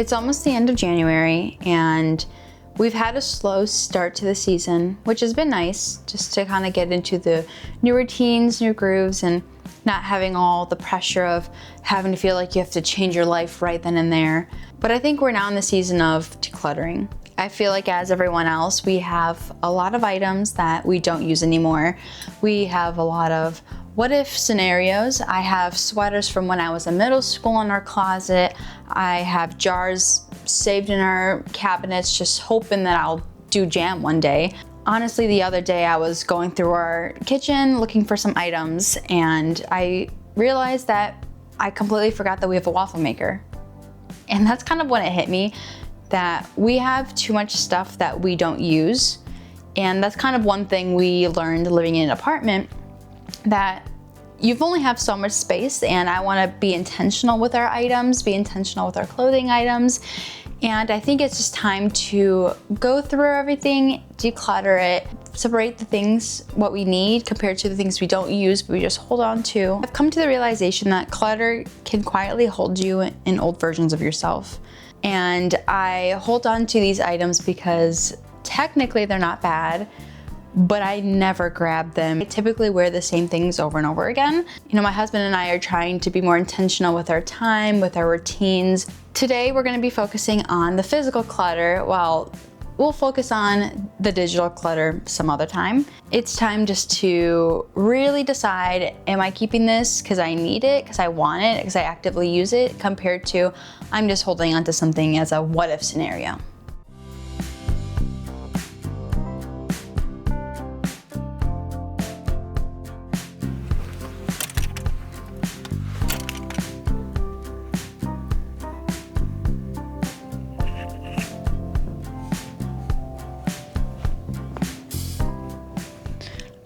It's almost the end of January and we've had a slow start to the season, which has been nice just to kind of get into the new routines, new grooves, and not having all the pressure of having to feel like you have to change your life right then and there. But I think we're now in the season of decluttering. I feel like as everyone else, we have a lot of items that we don't use anymore. We have a lot of what if scenarios. I have sweaters from when I was in middle school in our closet. I have jars saved in our cabinets just hoping that I'll do jam one day. Honestly, the other day I was going through our kitchen looking for some items and I realized that I completely forgot that we have a waffle maker. And that's kind of when it hit me that we have too much stuff that we don't use. And that's kind of one thing we learned living in an apartment, that you've only have so much space, and I want to be intentional with our items, be intentional with our clothing items. And I think it's just time to go through everything, declutter it, separate the things, what we need compared to the things we don't use, but we just hold on to. I've come to the realization that clutter can quietly hold you in old versions of yourself. And I hold on to these items because technically they're not bad, but I never grab them. I typically wear the same things over and over again. You know, my husband and I are trying to be more intentional with our time, with our routines. Today, we're gonna be focusing on the physical clutter, while we'll focus on the digital clutter some other time. It's time just to really decide, am I keeping this because I need it, because I want it, because I actively use it, compared to I'm just holding on to something as a what if scenario.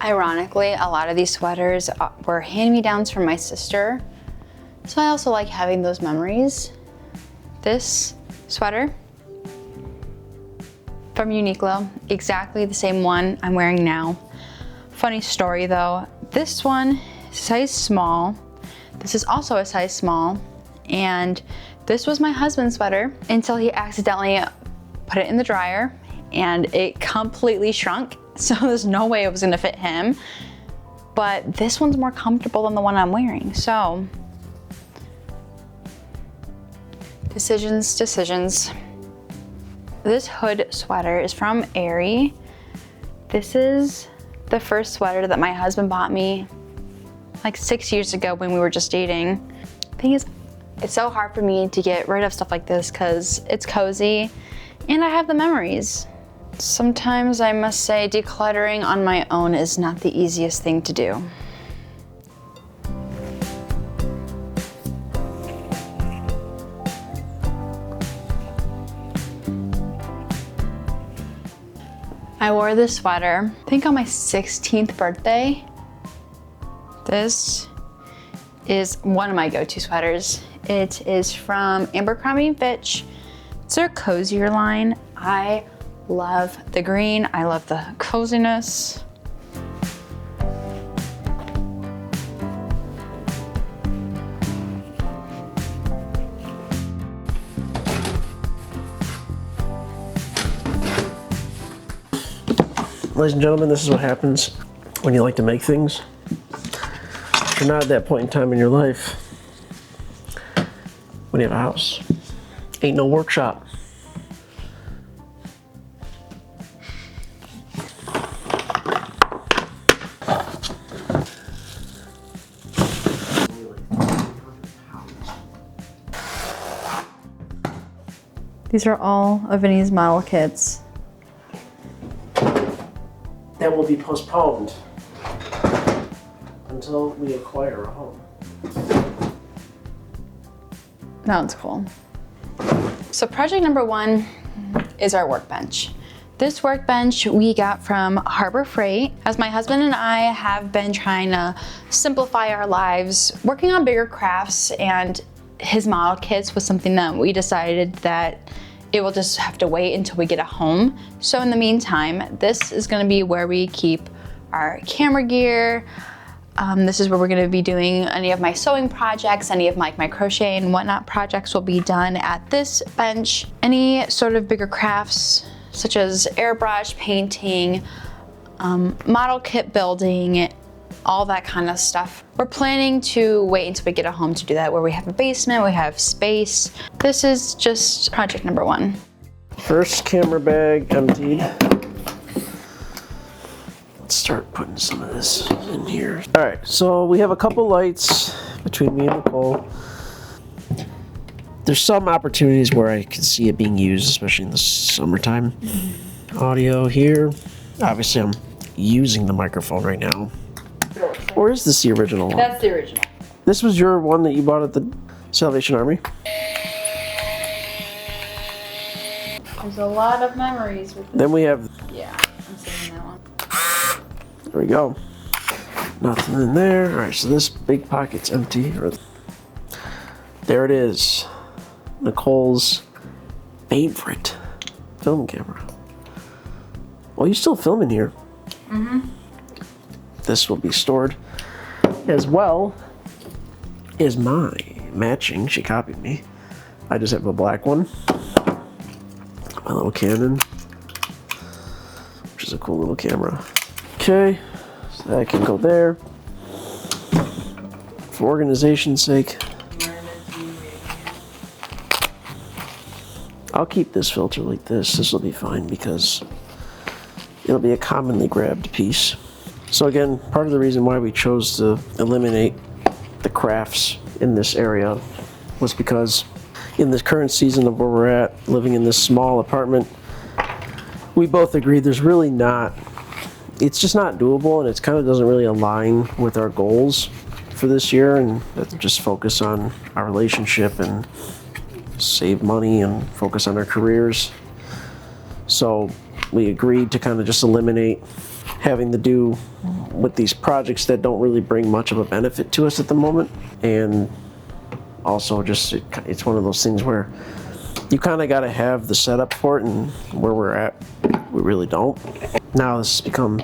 Ironically, a lot of these sweaters were hand-me-downs from my sister, so I also like having those memories. This sweater from Uniqlo, exactly the same one I'm wearing now. Funny story though, this one is size small, this is also a size small, and this was my husband's sweater until he accidentally put it in the dryer and it completely shrunk. So there's no way it was gonna fit him. But this one's more comfortable than the one I'm wearing. So, decisions. This hood sweater is from Aerie. This is the first sweater that my husband bought me like 6 years ago when we were just dating. The thing is, it's so hard for me to get rid of stuff like this because it's cozy and I have the memories. Sometimes I must say decluttering on my own is not the easiest thing to do. I wore this sweater, I think on my 16th birthday. This is one of my go-to sweaters. It is from Abercrombie & Fitch. It's their cozier line. I love the green, I love the coziness. Ladies and gentlemen, this is what happens when you like to make things. You're not at that point in time in your life when you have a house. Ain't no workshop. These are all of Vinny's model kits. That will be postponed until we acquire a home. That one's cool. So project number one is our workbench. This workbench we got from Harbor Freight, as my husband and I have been trying to simplify our lives, working on bigger crafts, and his model kits was something that we decided that it will just have to wait until we get a home. So in the meantime, this is gonna be where we keep our camera gear, This is where we're gonna be doing any of my sewing projects, any of my crochet and whatnot projects will be done at this bench. Any sort of bigger crafts, such as airbrush, painting, model kit building, all that kind of stuff. We're planning to wait until we get a home to do that, where we have a basement, we have space. This is just project number 1. First camera bag emptied. Let's start putting some of this in here. All right, so we have a couple lights between me and Nicole. There's some opportunities where I can see it being used, especially in the summertime. Audio here. Obviously, I'm using the microphone right now. Or is this the original one? That's the original. This was your one that you bought at the Salvation Army? There's a lot of memories with this. Then we have... Yeah, I'm saving that one. There we go. Nothing in there. All right, so this big pocket's empty. There it is. Nicole's favorite film camera. Well, you still film in here. Mm-hmm. This will be stored as well as my matching. She copied me. I just have a black one. My little Canon, which is a cool little camera. Okay, so that can go there. For organization's sake, I'll keep this filter like this. This will be fine because it'll be a commonly grabbed piece. So again, part of the reason why we chose to eliminate the crafts in this area was because in this current season of where we're at, living in this small apartment, we both agreed there's really not, it's just not doable, and it kind of doesn't really align with our goals for this year, and just focus on our relationship and save money and focus on our careers. So we agreed to kind of just eliminate having to do with these projects that don't really bring much of a benefit to us at the moment. And also just it's one of those things where you kind of got to have the setup for it, and where we're at, we really don't. Now this has become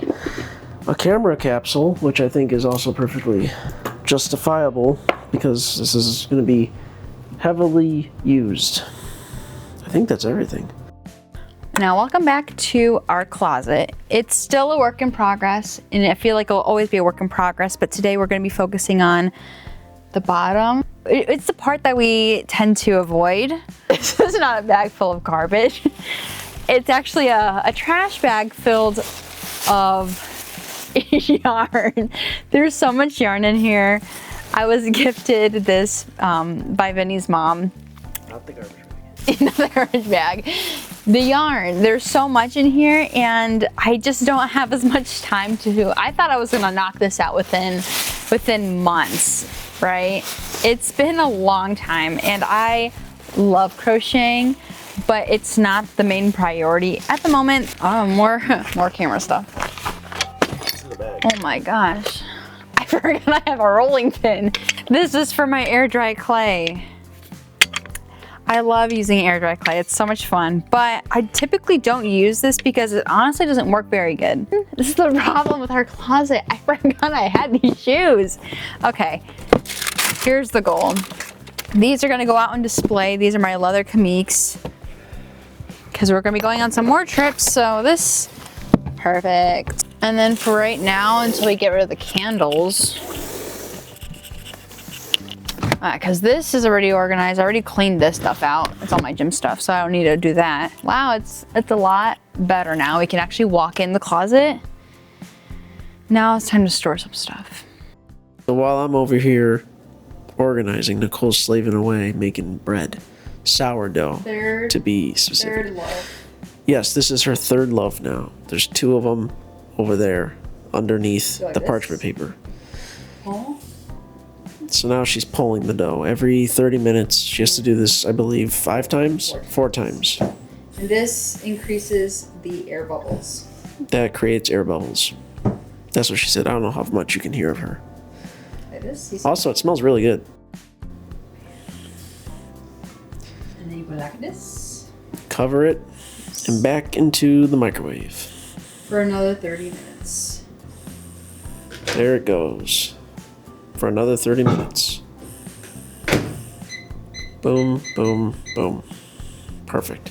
a camera capsule, which I think is also perfectly justifiable because this is going to be heavily used. I think that's everything. Now, welcome back to our closet. It's still a work in progress, and I feel like it'll always be a work in progress, but today we're going to be focusing on the bottom. It's the part that we tend to avoid. This is not a bag full of garbage. It's actually a trash bag filled of yarn. There's so much yarn in here. I was gifted this by Vinny's mom. Not the garbage bag. Not the garbage bag. The yarn. There's so much in here, and I just don't have as much time to do. I thought I was gonna knock this out within months, right? It's been a long time, and I love crocheting, but it's not the main priority at the moment. Oh, more camera stuff. Oh my gosh. I forgot I have a rolling pin. This is for my air dry clay. I love using air dry clay. It's so much fun, but I typically don't use this because it honestly doesn't work very good. This is the problem with our closet. I forgot I had these shoes. Okay, here's the goal. These are gonna go out on display. These are my leather kamiks because we're gonna be going on some more trips, so this, perfect. And then for right now, until we get rid of the candles, because this is already organized. I already cleaned this stuff out. It's all my gym stuff, so I don't need to do that. Wow, it's a lot better now. We can actually walk in the closet. Now it's time to store some stuff. So while I'm over here organizing, Nicole's slaving away making bread. Sourdough, to be specific. Third loaf. Yes, this is her third loaf now. There's 2 of them over there underneath Like the this? parchment paper. Oh. So now she's pulling the dough. Every 30 minutes, she has to do this, I believe, 5 times? 4 times. And this increases the air bubbles. That creates air bubbles. That's what she said. I don't know how much you can hear of her. It is. Also, it smells really good. And then you put it like this. Cover it and back into the microwave. For another 30 minutes. There it goes. for another 30 minutes. Boom, boom, boom. Perfect.